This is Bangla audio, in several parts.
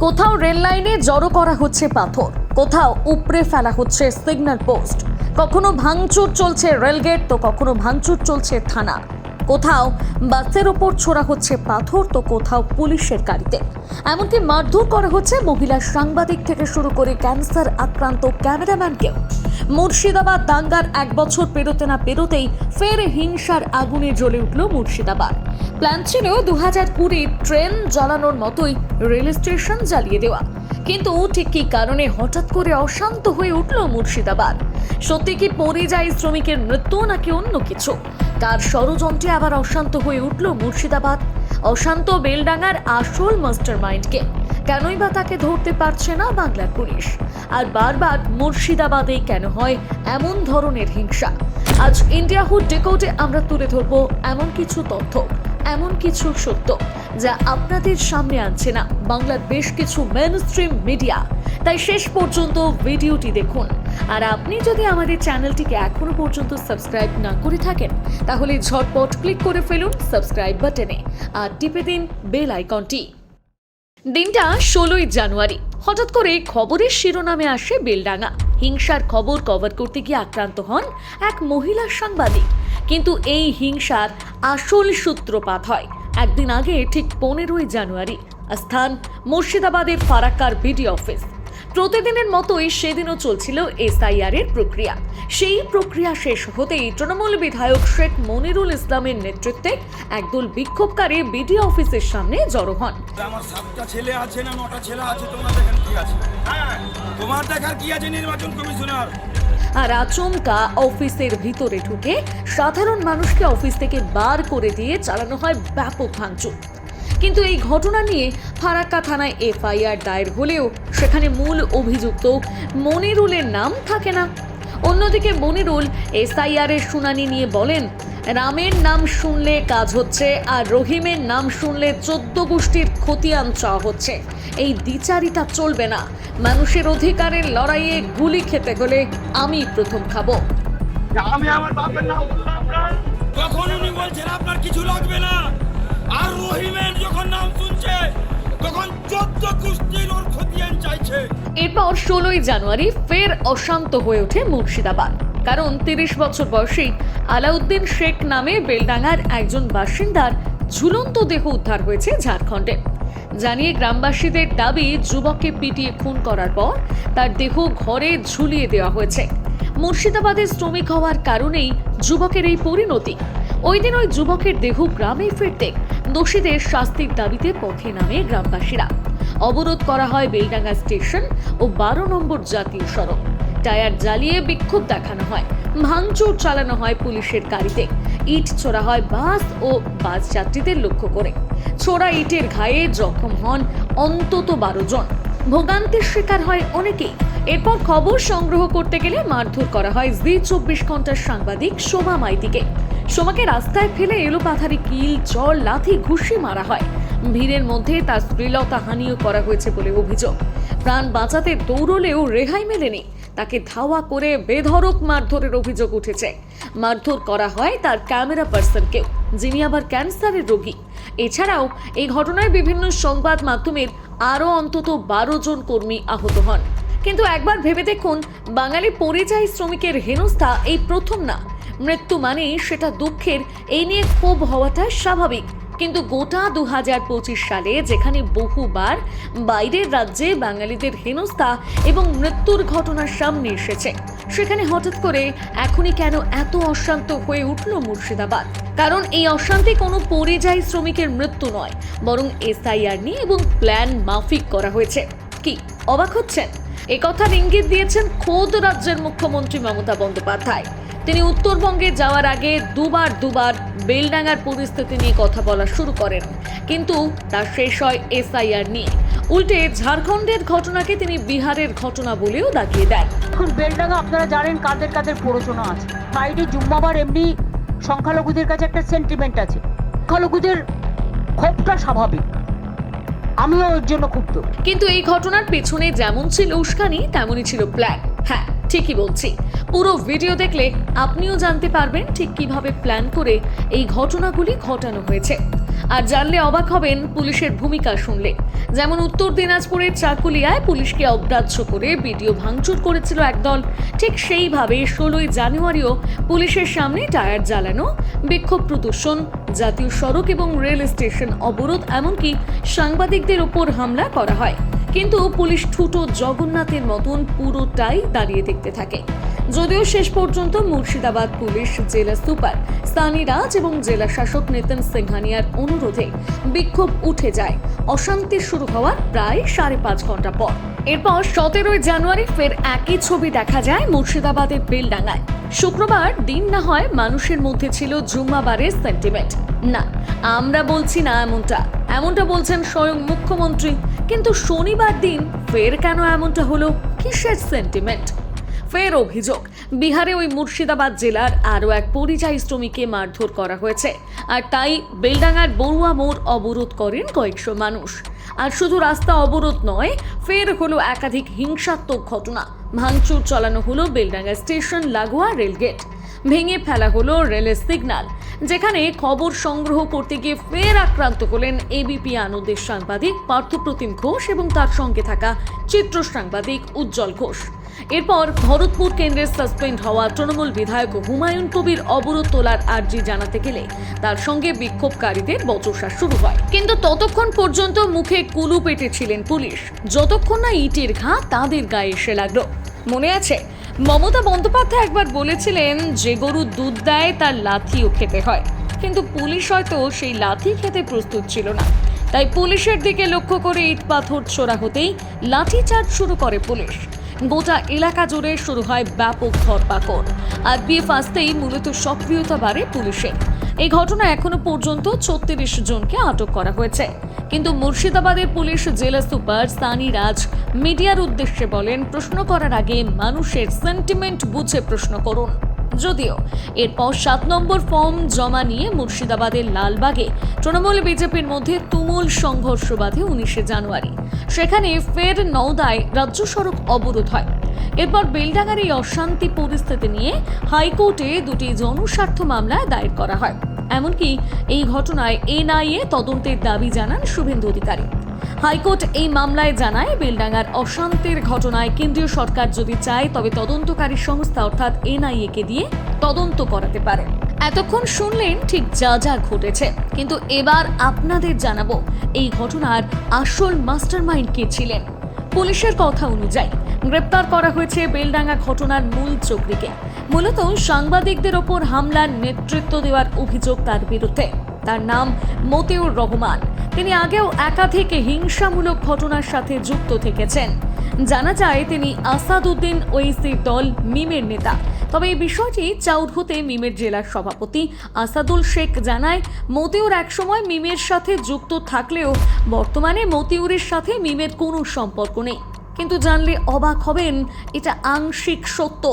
কোথাও রেল লাইনে জড়ো করা হচ্ছে পাথর, কোথাও উপড়ে ফেলা হচ্ছে সিগন্যাল পোস্ট, কখনো ভাঙচুর চলছে রেলগেট তো কখনো ভাঙচুর চলছে থানা, কোথাও বাসের ওপর ছোড়া হচ্ছে পাথর তো কোথাও পুলিশের গাড়িতে, এমনকি মারধর করা হচ্ছে মহিলা সাংবাদিক থেকে শুরু করে ক্যান্সার আক্রান্ত ক্যামেরাম্যানকেও। মুর্শিদাবাদ দাঙ্গার 1 বছর পেরোতে না পেরোতেই ফের হিংসার আগুনে জ্বলে উঠল মুর্শিদাবাদ। প্ল্যান ছিল 2020 ট্রেন জ্বালানোর মতোই রেল স্টেশন জ্বালিয়ে দেওয়া, কিন্তু ঠিক কী কারণে হঠাৎ করে অশান্ত হয়ে উঠল মুর্শিদাবাদ? সত্যি কি পরিযায়ী শ্রমিকের মৃত্যু নাকি অন্য কিছু? কার ষড়যন্ত্রে আবার অশান্ত হয়ে উঠল মুর্শিদাবাদ? অশান্ত বেলডাঙ্গার আসল মাস্টারমাইন্ডকে কেনই বা তাকে ধরতে পারছে না বাংলার পুলিশ? আর বারবার মুর্শিদাবাদে কেন হয় এমন ধরনের হিংসা? আজ ইন্ডিয়া হুড ডিকোডে আমরা তুলে ধরবো এমন কিছু তথ্য, এমন কিছু সত্য যা আপনাদের সামনে আনছে না বাংলার বেশ কিছু মেইনস্ট্রিম মিডিয়া। তাই শেষ পর্যন্ত ভিডিওটি দেখুন। আর আপনি যদি আমাদের চ্যানেলটিকে এখনো পর্যন্ত সাবস্ক্রাইব না করে থাকেন তাহলে ঝটপট ক্লিক করে ফেলুন সাবস্ক্রাইব বাটনে আর টিপে দিন বেল আইকনটি। দিনটা 16ই জানুয়ারি। হঠাৎ করে খবরের শিরোনামে আসে বেলডাঙ্গা। হিংসার খবর কভার করতে গিয়ে আক্রান্ত হন এক মহিলা সাংবাদিক। কিন্তু এই হিংসার আসল সূত্রপাত হয় একদিন আগে, ঠিক 15ই জানুয়ারি। স্থান মুর্শিদাবাদের ফারাক্কার বিডি অফিস। প্রতিদিনের মতোই সেদিনও চলছিল এসআইআর এর প্রক্রিয়া। সেই প্রক্রিয়া শেষ হতেই তৃণমূল বিধায়ক শেখ মনিরুল ইসলামের নেতৃত্বে একদল বিক্ষোভকারী বিডি অফিসের সামনে জড়ো হন। আমার 7টা ছেলে আছে না 9টা ছেলে আছে, তোমার দেখার কি আছে? তোমার দেখার কি আছে নির্বাচন কমিশনার? আর আচমকা অফিসের ভিতরে ঢুকে সাধারণ মানুষকে অফিস থেকে বার করে দিয়ে চালানো হয় ব্যাপক ভাঙচুর। কিন্তু এই ঘটনা নিয়ে ফারাক্কা থানায় এফআইআর দায়ের হলেও সেখানে মূল অভিযুক্ত মনিরুলের নাম থাকে না। অন্যদিকে মনিরুল এসআইআর এর শুনানি নিয়ে বলেন, রামের নাম শুনলে কাজ হচ্ছে আর রহিমের নাম শুনলে 14 গোষ্ঠীর খতিয়ান চাওয়া হচ্ছে। এই দ্বিচারিতা চলবে না। মানুষের অধিকারের লড়াইয়ে গুলি খেতে হলে আমি প্রথম খাবো। আমি আমার বাপের নাম বললাম না, তখন উনি বলছেন আপনার কিছু লাগবে না। আর রহিমের যখন নাম শুনছে তখন 14 গোষ্ঠীর ওর খতিয়ান চাইছে। এরপর 16ই জানুয়ারি ফের অশান্ত হয়ে ওঠে মুর্শিদাবাদ। কারণ 30 বছর বয়সী আলাউদ্দিন শেখ নামে বেলডাঙ্গার একজন বাসিন্দার ঝুলন্ত দেহ উদ্ধার হয়েছে ঝাড়খণ্ডে। জানিয়ে গ্রামবাসীদের দাবি, যুবককে পিটিয়ে খুন করার পর তার দেহ ঘরে ঝুলিয়ে দেওয়া হয়েছে। মুর্শিদাবাদের শ্রমিক হওয়ার কারণেই যুবকের এই পরিণতি। ওই দিন ওই যুবকের দেহ গ্রামে ফিরতে দোষীদের শাস্তির দাবিতে পথে নামে গ্রামবাসীরা। অবরোধ করা হয় বেলডাঙ্গা স্টেশন ও 12 নম্বর জাতীয় সড়ক। টায়ার জ্বালিয়ে বিক্ষোভ দেখানো হয়, ভাঙচুর চালানো হয় পুলিশের গাড়িতে, ইট ছোড়া হয় বাস ও বাস যাত্রীদের লক্ষ্য করে। ছোড়া ইটের ঘায়ে জখম হন অন্তত 12 জন। ভোগান্তির শিকার হয় অনেকেই। এরপর খবর সংগ্রহ করতে গেলে মারধর করা হয় জি 24 ঘন্টার সাংবাদিক সোমা মাইতিকে। সোমাকে রাস্তায় ফেলে এলোপাথারি কিল, চড়, লাথি, ঘুষি মারা হয়। ভিড়ের মধ্যে তার শ্লীলতা হানিও করা হয়েছে বলে অভিযোগ। প্রাণ বাঁচাতে দৌড়লেও রেহাই মেলেনি। তাকে ধাওয়া করে বেধড়ক মারধরের অভিযোগ উঠেছে। মারধর করা হয় তার ক্যামেরা পার্সনকেও, যিনি আবার ক্যান্সারের রোগী। এছাড়াও এই ঘটনায় বিভিন্ন সংবাদ মাধ্যমের আরও অন্তত 12 জন কর্মী আহত হন। কিন্তু একবার ভেবে দেখুন, বাঙালি পরিযায়ী শ্রমিকের হেনস্থা এই প্রথম না। মৃত্যু মানেই সেটা দুঃখের, এই নিয়ে ক্ষোভ হওয়াটা স্বাভাবিক। কিন্তু গোটা 2025 সালে যেখানে বহুবার বাইরের রাজ্যে বাঙালিদের হেনস্থা এবং মৃত্যুর ঘটনার সামনে এসেছে, সেখানে হঠাৎ করে এখনই কেন এত অশান্ত হয়ে উঠল মুর্শিদাবাদ? কারণ এই অশান্তি কোনো পরিযায়ী শ্রমিকের মৃত্যু নয়, বরং এসআইআর নিয়ে এবং প্ল্যান মাফিক করা হয়েছে। কি অবাক হচ্ছেন? একথার ইঙ্গিত দিয়েছেন খোদ রাজ্যের মুখ্যমন্ত্রী মমতা বন্দ্যোপাধ্যায়। তিনি উত্তরবঙ্গে যাওয়ার আগে দুবার বেলডাঙ্গার পরিস্থিতি নিয়ে কথা বলা শুরু করেন, কিন্তু তা শেষ হয় এসআইআর নিয়ে। উল্টে ঝাড়খণ্ডের ঘটনাকে তিনি বিহারের ঘটনা বলেও দাগিয়ে দেন। এখন বেলডাঙ্গা আপনারা জানেন কাদের কাদের প্ররোচনা আছে। ফ্রাইডে জুম্মাবার এমনি সংখ্যালঘুদের কাছে একটা সেন্টিমেন্ট আছে। সংখ্যালঘুদের ক্ষোভটা স্বাভাবিক, আমিও ওর জন্য ক্ষুব্ধ। কিন্তু এই ঘটনার পেছনে যেমন ছিল উস্কানি, তেমনই ছিল প্ল্যান। হ্যাঁ, ঠিকই বলছি। পুরো ভিডিও দেখলে আপনিও জানতে পারবেন ঠিক কিভাবে প্ল্যান করে এই ঘটনাগুলি ঘটানো হয়েছে। আর জানলে অবাক হবেন পুলিশের ভূমিকা শুনলে। যেমন উত্তর দিনাজপুরের চাকুলিয়ায় পুলিশকে অগ্রাহ্য করে ভিডিও ভাঙচুর করেছিল একদল, ঠিক সেইভাবে 16ই জানুয়ারিও পুলিশের সামনে টায়ার জ্বালানো, বিক্ষোভ প্রদর্শন, জাতীয় সড়ক এবং রেল স্টেশন অবরোধ, এমনকি সাংবাদিকদের ওপর হামলা করা হয়। কিন্তু পুলিশ ঠুটো জগন্নাথের মতন পুরোটাই দাঁড়িয়ে দেখতে থাকে। যদিও শেষ পর্যন্ত মুর্শিদাবাদ পুলিশ জেলা সুপার সানি রাজ এবং জেলা শাসক নিতিন সিংহানিয়ার অনুরোধে বিক্ষোভ উঠে যায় অশান্তি শুরু হওয়ার প্রায় 5.5 ঘন্টা পর। এরপর 17ই জানুয়ারি ফের একই ছবি দেখা যায় মুর্শিদাবাদের বেলডাঙ্গায়। শুক্রবার দিন না হয় মানুষের মধ্যে ছিল জুম্মাবারের সেন্টিমেন্ট, না আমরা বলছি না এমনটা বলছেন স্বয়ং মুখ্যমন্ত্রী। কিন্তু শনিবার দিন ফের কেন এমনটা হলো? কিসের সেন্টিমেন্ট? ফের অভিযোগ, বিহারে ওই মুর্শিদাবাদ জেলার আরও এক পরিযায়ী শ্রমিককে মারধর করা হয়েছে, আর তাই বেলডাঙ্গার বড়ুয়া মোড় অবরোধ করেন কয়েকশো মানুষ। আর শুধু রাস্তা অবরোধ নয়, ফের হলো একাধিক হিংসাত্মক ঘটনা। ভাঙচুর চালানো হলো বেলডাঙ্গা স্টেশন লাগোয়া রেলগেট, ভেঙে ফেলা হলো রেলের সিগন্যাল, যেখানে খবর সংগ্রহ করতে গিয়ে ফের আক্রান্ত হলেন এবিপি আনন্দের সাংবাদিক পার্থপ্রতিম ঘোষ এবং তার সঙ্গে থাকা চিত্র সাংবাদিক উজ্জ্বল ঘোষ। এরপর ভরতপুর কেন্দ্রের সাসপেন্ড হওয়া তৃণমূল বিধায়ক হুমায়ুন কবির অবরোধ তোলার আর্জি জানাতে গেলে তার সঙ্গে বিক্ষোভকারীদের বচসা শুরু হয়। কিন্তু ততক্ষণ পর্যন্ত মুখে কুলু পেটেছিলেন পুলিশ, যতক্ষণ না ইটের ঘা তাদের গায়ে এসে লাগলো। মনে আছে মমতা বন্দ্যোপাধ্যায় একবার বলেছিলেন, যে গরু দুধ দেয় তার লাথিও খেতে হয়। কিন্তু পুলিশ হয়তো সেই লাথি খেতে প্রস্তুত ছিল না, তাই পুলিশের দিকে লক্ষ্য করে ইট পাথর ছোড়া হতেই লাঠিচার্জ শুরু করে পুলিশ। গোটা এলাকা জুড়ে শুরু হয় ব্যাপক ধরপাকড়, আর বিএফ আসতেই মূলত সক্রিয়তা বাড়ে পুলিশের। এই ঘটনা এখনো পর্যন্ত 36 জনকে আটক করা হয়েছে। কিন্তু মুর্শিদাবাদের পুলিশ জেলা সুপার সানি রাজ মিডিয়ার উদ্দেশ্যে বলেন, প্রশ্ন করার আগে মানুষের সেন্টিমেন্ট বুঝে প্রশ্ন করুন। যদিও এরপর 7 নম্বর ফর্ম জমা নিয়ে মুর্শিদাবাদের লালবাগে তৃণমূল বিজেপির মধ্যে তুমুল সংঘর্ষ বাধে 19 জানুয়ারি। সেখানে ফের নওদায় রাজ্য সড়ক অবরোধ হয়। এরপর বেলডাঙ্গার এই অশান্তি পরিস্থিতি নিয়ে হাইকোর্টে 2টি জনস্বার্থ মামলা দায়ের করা হয়। এমনকি এই ঘটনায় এনআইএ তদন্তের দাবি জানান শুভেন্দু অধিকারী। হাইকোর্ট এই মামলায় জানায়, বেলডাঙ্গার অশান্তির ঘটনায় কেন্দ্রীয় সরকার যদি চায় তবে তদন্তকারী সংস্থা অর্থাৎ এনআইএ কে দিয়ে তদন্ত করাতে পারে। এতক্ষণ শুনলেন ঠিক যা যা ঘটেছে, কিন্তু এবার আপনাদের জানাবো এই ঘটনার আসল মাস্টারমাইন্ড কে ছিলেন। পুলিশের কথা অনুযায়ী গ্রেপ্তার করা হয়েছে বেলডাঙ্গা ঘটনার মূল চক্রীকে। মূলত সাংবাদিকদের ওপর হামলার নেতৃত্ব দেওয়ার অভিযোগ তার বিরুদ্ধে। তার নাম মতিউর রহমান। তিনি আগেও একাধিক হিংসামূলক ঘটনার সাথে যুক্ত থেকেছেন। জানা যায় তিনি আসাদউদ্দিন ওয়েসির দল মিমের নেতা। তবে এই বিষয়টি চাউর হতে মিমের জেলার সভাপতি আসাদুল শেখ জানায়, মতিউর একসময় মিমের সাথে যুক্ত থাকলেও বর্তমানে মতিউরের সাথে মিমের কোনো সম্পর্ক নেই। কিন্তু জানলে অবাক হবেন, এটা আংশিক সত্য।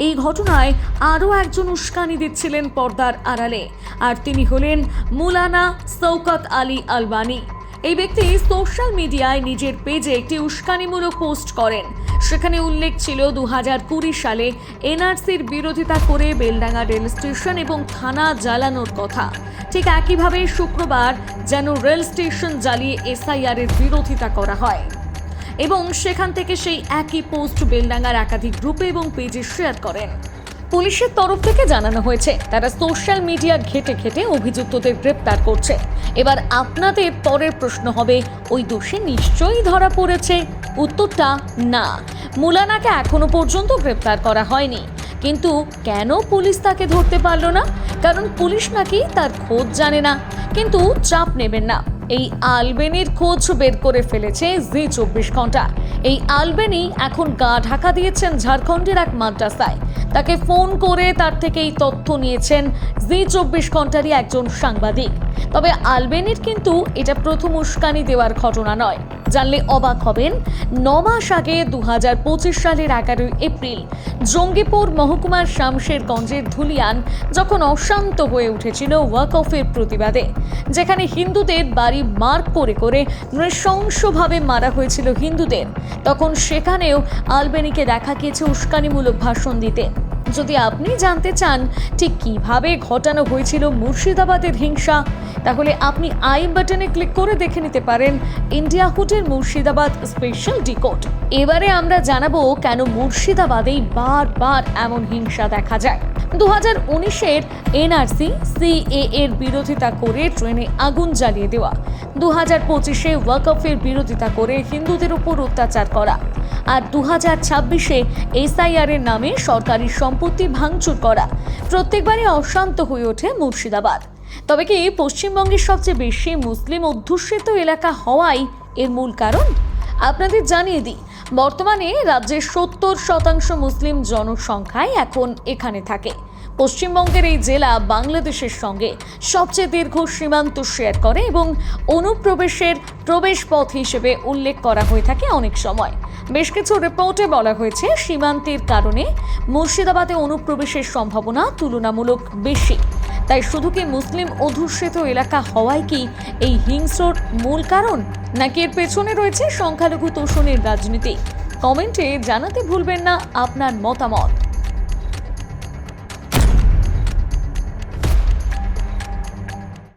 এই ঘটনায় আরও একজন উস্কানি দিচ্ছিলেন পর্দার আড়ালে, আর তিনি হলেন মৌলানা শওকত আলী আলবানী। এই ব্যক্তি সোশ্যাল মিডিয়ায় নিজের পেজে একটি উস্কানিমূলক পোস্ট করেন। সেখানে উল্লেখ ছিল 2020 সালে এনআরসির বিরোধিতা করে বেলডাঙ্গা রেল স্টেশন এবং থানা জ্বালানোর কথা। ঠিক একইভাবে শুক্রবার যেন রেল স্টেশন জ্বালিয়ে এসআইআর এর বিরোধিতা করা হয়, এবং সেখান থেকে সেই একই পোস্ট বেলডাঙ্গার একাধিক গ্রুপে এবং পেজে শেয়ার করেন। পুলিশের তরফ থেকে জানানো হয়েছে তারা সোশ্যাল মিডিয়া ঘেটে ঘেটে অভিযুক্তদের গ্রেপ্তার করছে। এবার আপনাদের পরের প্রশ্ন হবে, ওই দোষী নিশ্চয়ই ধরা পড়েছে? উত্তরটা না, মৌলানাকে এখনো পর্যন্ত গ্রেপ্তার করা হয়নি। কিন্তু কেন পুলিশ তাকে ধরতে পারল না? কারণ পুলিশ নাকি তার খোঁজ জানে না। কিন্তু চাপ নেবেন না, এই আলবেনির খোঁজ বের করে ফেলেছে জি 24 ঘন্টা। এই আলবেনি এখন গা ঢাকা দিয়েছেন ঝাড়খণ্ডের এক মাদ্রাসায়। তাকে ফোন করে তার থেকে এই তথ্য নিয়েছেন জি 24 ঘন্টারই একজন সাংবাদিক। তবে আলবেনির কিন্তু এটা প্রথম উস্কানি দেওয়ার ঘটনা নয়। জানলে অবাক হবেন, 9 মাস আগে 2025 সালের 11 এপ্রিল জঙ্গিপুর মহকুমার শামশেরগঞ্জের ধুলিয়ান যখন অশান্ত হয়ে উঠেছিল ওয়াকফের প্রতিবাদে, যেখানে হিন্দুদের বাড়ি মার্ক করে করে নৃশংসভাবে মারা হয়েছিল হিন্দুদের, তখন সেখানেও আলবেনিকে দেখা গিয়েছে উস্কানিমূলক ভাষণ দিতে। যদি আপনি জানতে চান ঠিক কিভাবে ঘটানো হয়েছিল মুর্শিদাবাদের হিংসা, তাহলে আপনি আই বাটনে ক্লিক করে দেখে নিতে পারেন ইন্ডিয়া হুডের মুর্শিদাবাদ স্পেশাল ডিকোড। এবারে আমরা জানাবো কেন মুর্শিদাবাদেই বারবার এমন হিংসা দেখা যায়। 2019-এর এনআরসি সিএ এর বিরোধিতা করে ট্রেনে আগুন জ্বালিয়ে দেওয়া, 2025-এ ওয়াকফের বিরোধিতা করে হিন্দুদের উপর অত্যাচার করা, আর 2026-এ এসআইআর এর নামে সরকারি সম্পত্তি ভাঙচুর করা, প্রত্যেকবারই অশান্ত হয়ে ওঠে মুর্শিদাবাদ। তবে কি পশ্চিমবঙ্গের সবচেয়ে বেশি মুসলিম অধ্যুষিত এলাকা হওয়াই এর মূল কারণ? আপনাদের জানিয়ে দিই, বর্তমানে রাজ্যের 70% মুসলিম জনসংখ্যাই এখন এখানে থাকে। পশ্চিমবঙ্গের এই জেলা বাংলাদেশের সঙ্গে সবচেয়ে দীর্ঘ সীমান্ত শেয়ার করে এবং অনুপ্রবেশের প্রবেশ পথ হিসেবে উল্লেখ করা হয়ে থাকে অনেক সময়। বেশ কিছু রিপোর্টে বলা হয়েছে সীমান্তের কারণে মুর্শিদাবাদে অনুপ্রবেশের সম্ভাবনা তুলনামূলক বেশি। তাই শুধু কি মুসলিম অধ্যুষিত এলাকা হওয়াই কি এই হিংস্রর মূল কারণ, নাকি এর পেছনে রয়েছে সংখ্যালঘু তোষণের রাজনীতি? কমেন্টে জানাতে ভুলবেন না আপনার মতামত।